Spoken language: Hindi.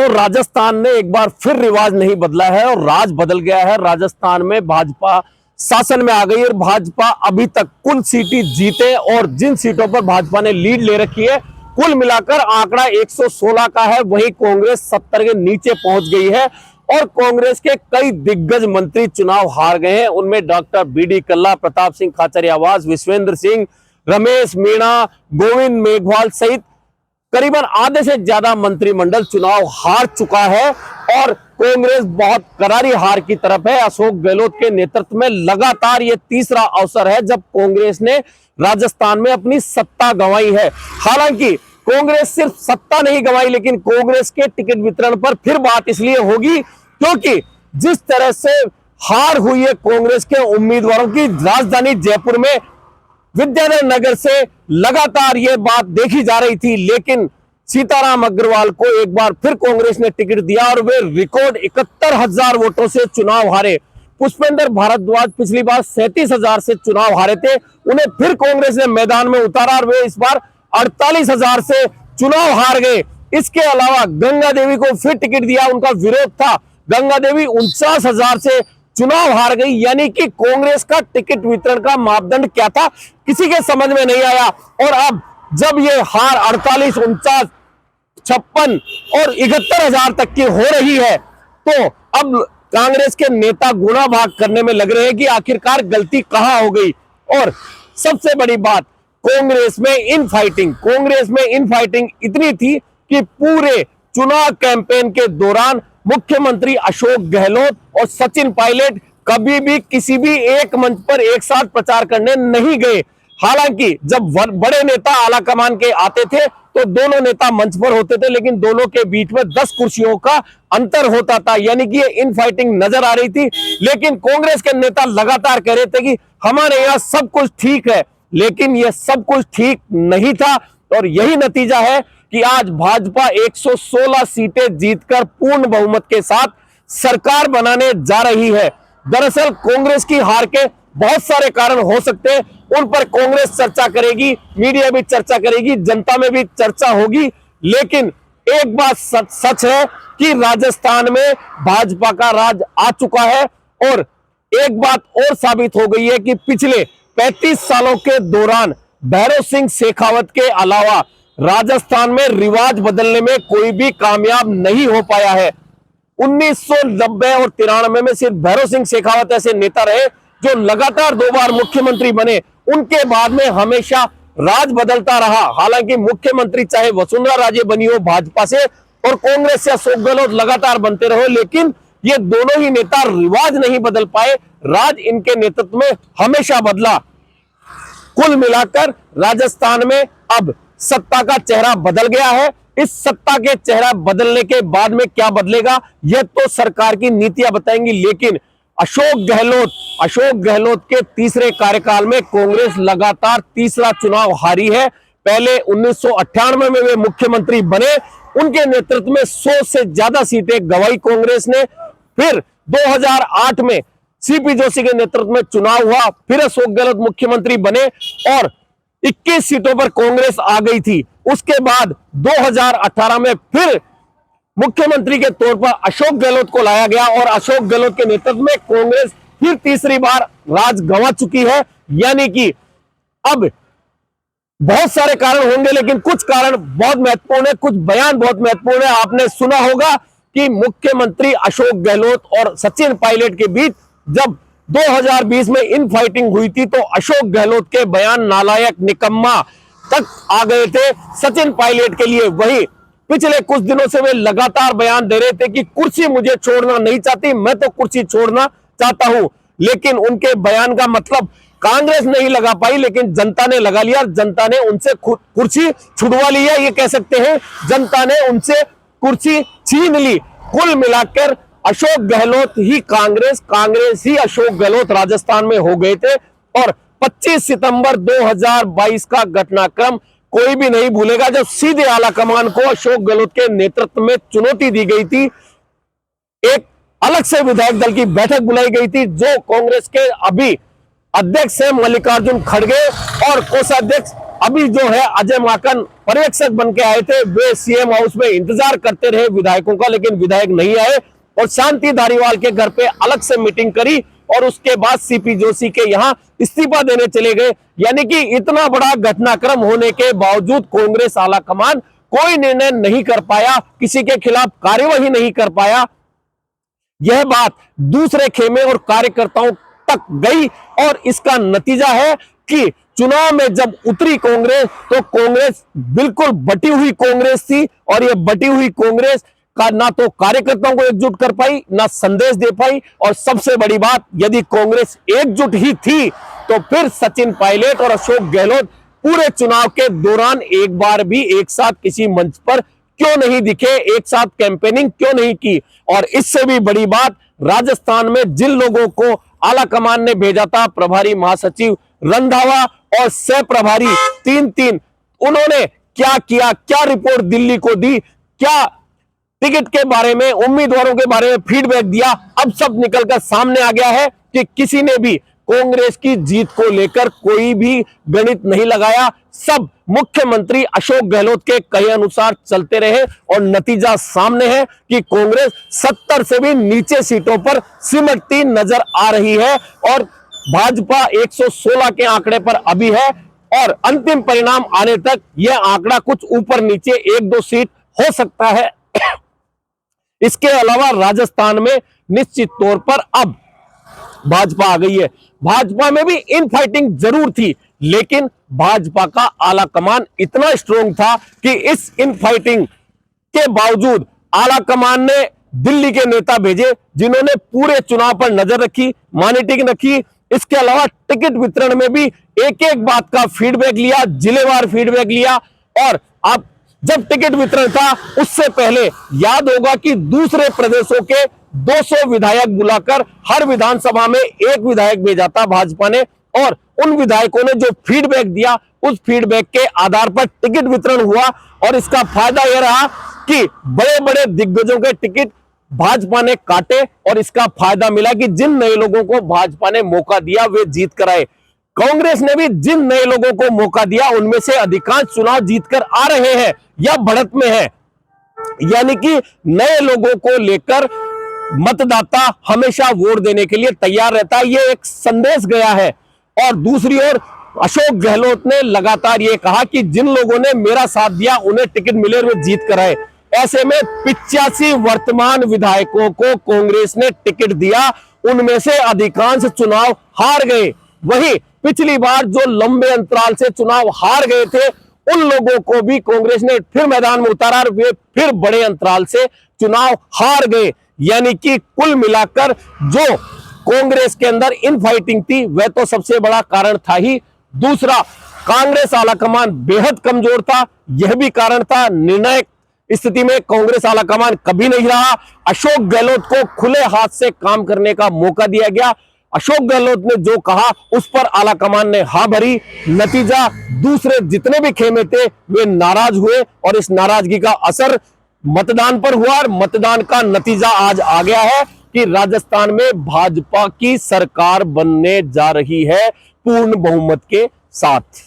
तो राजस्थान ने एक बार फिर रिवाज नहीं बदला है और राज बदल गया है। राजस्थान में भाजपा शासन में आ गई और भाजपा अभी तक कुल सीटें जीते और जिन सीटों पर भाजपा ने लीड ले रखी है कुल मिलाकर आंकड़ा 116 का है। वहीं कांग्रेस 70 के नीचे पहुंच गई है और कांग्रेस के कई दिग्गज मंत्री चुनाव हार गए हैं। उनमें डॉक्टर बी.डी. कल्ला, प्रताप सिंह खाचरियावास, विश्वेंद्र सिंह, रमेश मीणा, गोविंद मेघवाल सहित करीबन आधे से ज्यादा मंत्रिमंडल चुनाव हार चुका है और कांग्रेस बहुत करारी हार की तरफ है। अशोक गहलोत के नेतृत्व में लगातार ये तीसरा अवसर है जब कांग्रेस ने राजस्थान में अपनी सत्ता गंवाई है। हालांकि कांग्रेस सिर्फ सत्ता नहीं गंवाई, लेकिन कांग्रेस के टिकट वितरण पर फिर बात इसलिए होगी क्योंकि जिस तरह से हार हुई है कांग्रेस के उम्मीदवारों की राजधानी जयपुर में विद्याधर नगर से लगातार ये बात देखी जा रही थी, लेकिन सीताराम अग्रवाल को एक बार फिर कांग्रेस ने टिकट दिया और वे रिकॉर्ड 71,000 वोटों से चुनाव हारे। पुष्पेंद्र भारद्वाज पिछली बार 37,000 से चुनाव हारे थे, उन्हें फिर कांग्रेस ने मैदान में उतारा और वे इस बार 48,000 से चुनाव हार गए। इसके अलावा गंगा देवी को फिर टिकट दिया, उनका विरोध था, गंगा देवी 49,000 से चुनाव हार गई। यानी कि कांग्रेस का टिकट वितरण का मापदंड क्या था किसी के समझ में नहीं आया। और अब जब ये हार 48, 49, 56 और 71,000 तक की हो रही है तो अब कांग्रेस के नेता गुना भाग करने में लग रहे हैं कि आखिरकार गलती कहां हो गई। और सबसे बड़ी बात, कांग्रेस में इनफाइटिंग इतनी थी कि पूरे चुनाव कैंपेन के दौरान मुख्यमंत्री अशोक गहलोत और सचिन पायलट कभी भी किसी भी एक मंच पर एक साथ प्रचार करने नहीं गए। हालांकि जब बड़े नेता आला कमान के आते थे तो दोनों नेता मंच पर होते थे, लेकिन दोनों के बीच में 10 कुर्सियों का अंतर होता था। यानी कि ये इनफाइटिंग नजर आ रही थी। लेकिन कांग्रेस के नेता लगातार कह रहे थे कि हमारे यहाँ सब कुछ ठीक है, लेकिन ये सब कुछ ठीक नहीं था। और यही नतीजा है कि आज भाजपा 116 सीटें जीतकर पूर्ण बहुमत के साथ सरकार बनाने जा रही है। दरअसल कांग्रेस की हार के बहुत सारे कारण हो सकते हैं, उन पर कांग्रेस चर्चा करेगी, मीडिया भी चर्चा करेगी, जनता में भी चर्चा होगी। लेकिन एक बात सच है कि राजस्थान में भाजपा का राज आ चुका है और एक बात और साबित हो गई है कि पिछले 35 सालों के दौरान भैरव सिंह शेखावत के अलावा राजस्थान में रिवाज बदलने में कोई भी कामयाब नहीं हो पाया है। 1990 और 93 में सिर्फ भैरव सिंह शेखावत ऐसे नेता रहे जो लगातार 2 बार मुख्यमंत्री बने, उनके बाद में हमेशा राज बदलता रहा। हालांकि मुख्यमंत्री चाहे वसुंधरा राजे बनी हो भाजपा से और कांग्रेस से अशोक गहलोत लगातार बनते रहे, लेकिन ये दोनों ही नेता रिवाज नहीं बदल पाए, राज इनके नेतृत्व में हमेशा बदला। कुल मिलाकर राजस्थान में अब सत्ता का चेहरा बदल गया है। इस सत्ता के चेहरा बदलने के बाद में क्या बदलेगा यह तो सरकार की नीतियां बताएंगी, लेकिन अशोक गहलोत के तीसरे कार्यकाल में कांग्रेस लगातार तीसरा चुनाव हारी है। पहले 1998 में वे मुख्यमंत्री बने, उनके नेतृत्व में 100 से ज्यादा सीटें गंवाई कांग्रेस ने। फिर 2008 में सीपी जोशी के नेतृत्व में चुनाव हुआ, फिर अशोक गहलोत मुख्यमंत्री बने और 21 सीटों पर कांग्रेस आ गई थी। उसके बाद 2018 में फिर मुख्यमंत्री के तौर पर अशोक गहलोत को लाया गया और अशोक गहलोत के नेतृत्व में कांग्रेस फिर तीसरी बार राज गंवा चुकी है। यानी कि अब बहुत सारे कारण होंगे, लेकिन कुछ कारण बहुत महत्वपूर्ण है, कुछ बयान बहुत महत्वपूर्ण है। आपने सुना होगा कि मुख्यमंत्री अशोक गहलोत और सचिन पायलट के बीच जब 2020 में इनफाइटिंग हुई थी तो अशोक गहलोत के बयान नालायक, निकम्मा तक आ गए थे सचिन पायलट के लिए। वही पिछले कुछ दिनों से वे लगातार बयान दे रहे थे कि कुर्सी मुझे छोड़ना नहीं चाहती, मैं तो कुर्सी छोड़ना चाहता हूं। लेकिन उनके बयान का मतलब कांग्रेस नहीं लगा पाई, लेकिन जनता ने लगा लिया। जनता ने उनसे कुर्सी छुड़वा लिया, ये कह सकते हैं जनता ने उनसे कुर्सी छीन ली। कुल मिलाकर अशोक गहलोत ही कांग्रेस ही अशोक गहलोत राजस्थान में हो गए थे। और 25 सितंबर 2022 का घटनाक्रम कोई भी नहीं भूलेगा, जब सीधे आला कमान को अशोक गहलोत के नेतृत्व में चुनौती दी गई थी। एक अलग से विधायक दल की बैठक बुलाई गई थी, जो कांग्रेस के अभी अध्यक्ष हैं मल्लिकार्जुन खड़गे और कोषाध्यक्ष अभी जो है अजय माकन पर्यवेक्षक बन के आए थे, वे सीएम हाउस में इंतजार करते रहे विधायकों का, लेकिन विधायक नहीं आए और शांति धारीवाल के घर पे अलग से मीटिंग करी और उसके बाद सीपी जोशी के यहां इस्तीफा देने चले गए। यानी कि इतना बड़ा घटनाक्रम होने के बावजूद कांग्रेस आला कमान कोई निर्णय नहीं कर पाया, किसी के खिलाफ कार्यवाही नहीं कर पाया। यह बात दूसरे खेमे और कार्यकर्ताओं तक गई और इसका नतीजा है कि चुनाव में जब उतरी कांग्रेस तो कांग्रेस बिल्कुल बटी हुई कांग्रेस थी और यह बटी हुई कांग्रेस का ना तो कार्यकर्ताओं को एकजुट कर पाई, ना संदेश दे पाई। और सबसे बड़ी बात, यदि कांग्रेस एकजुट ही थी तो फिर सचिन पायलट और अशोक गहलोत पूरे चुनाव के दौरान एक बार भी एक साथ किसी मंच पर क्यों नहीं दिखे, एक साथ कैंपेनिंग क्यों नहीं की। और इससे भी बड़ी बात, राजस्थान में जिन लोगों को आला कमान ने भेजा था, प्रभारी महासचिव रंधावा और सह प्रभारी तीन, उन्होंने क्या किया, क्या रिपोर्ट दिल्ली को दी, क्या टिकट के बारे में, उम्मीदवारों के बारे में फीडबैक दिया, अब सब निकलकर सामने आ गया है कि किसी ने भी कांग्रेस की जीत को लेकर कोई भी गणित नहीं लगाया। सब मुख्यमंत्री अशोक गहलोत के कहे अनुसार चलते रहे और नतीजा सामने है कि कांग्रेस 70 से भी नीचे सीटों पर सिमटती नजर आ रही है और भाजपा 116 के आंकड़े पर अभी है और अंतिम परिणाम आने तक यह आंकड़ा कुछ ऊपर नीचे 1-2 सीट हो सकता है। इसके अलावा राजस्थान में निश्चित तौर पर अब भाजपा आ गई है। भाजपा में भी इन फाइटिंग जरूर थी, लेकिन भाजपा का आला कमान इतना स्ट्रोंग था कि इस इन फाइटिंग के बावजूद आला कमान ने दिल्ली के नेता भेजे जिन्होंने पूरे चुनाव पर नजर रखी, मॉनिटरिंग रखी। इसके अलावा टिकट वितरण में भी एक एक बात का फीडबैक लिया, जिलेवार फीडबैक लिया। और अब जब टिकट वितरण था उससे पहले याद होगा कि दूसरे प्रदेशों के 200 विधायक बुलाकर हर विधानसभा में एक विधायक भेजा था भाजपा ने और उन विधायकों ने जो फीडबैक दिया उस फीडबैक के आधार पर टिकट वितरण हुआ। और इसका फायदा यह रहा कि बड़े बड़े दिग्गजों के टिकट भाजपा ने काटे और इसका फायदा मिला कि जिन नए लोगों को भाजपा ने मौका दिया वे जीत कर आए। कांग्रेस ने भी जिन नए लोगों को मौका दिया उनमें से अधिकांश चुनाव जीतकर आ रहे हैं या बढ़त में है। यानी कि नए लोगों को लेकर मतदाता हमेशा वोट देने के लिए तैयार रहता है, यह एक संदेश गया है। और दूसरी ओर अशोक गहलोत ने लगातार यह कहा कि जिन लोगों ने मेरा साथ दिया उन्हें टिकट मिले, वे जीत कर आए। ऐसे में 85 वर्तमान विधायकों को कांग्रेस ने टिकट दिया, उनमें से अधिकांश चुनाव हार गए। वहीं पिछली बार जो लंबे अंतराल से चुनाव हार गए थे उन लोगों को भी कांग्रेस ने फिर मैदान में उतारा और वे फिर बड़े अंतराल से चुनाव हार गए। यानी कि कुल मिलाकर जो कांग्रेस के अंदर इन फाइटिंग थी वह तो सबसे बड़ा कारण था ही। दूसरा, कांग्रेस आलाकमान बेहद कमजोर था, यह भी कारण था। निर्णायक स्थिति में कांग्रेस आलाकमान कभी नहीं रहा। अशोक गहलोत को खुले हाथ से काम करने का मौका दिया गया। अशोक गहलोत ने जो कहा उस पर आलाकमान ने हाँ भरी। नतीजा, दूसरे जितने भी खेमे थे वे नाराज हुए और इस नाराजगी का असर मतदान पर हुआ और मतदान का नतीजा आज आ गया है कि राजस्थान में भाजपा की सरकार बनने जा रही है पूर्ण बहुमत के साथ।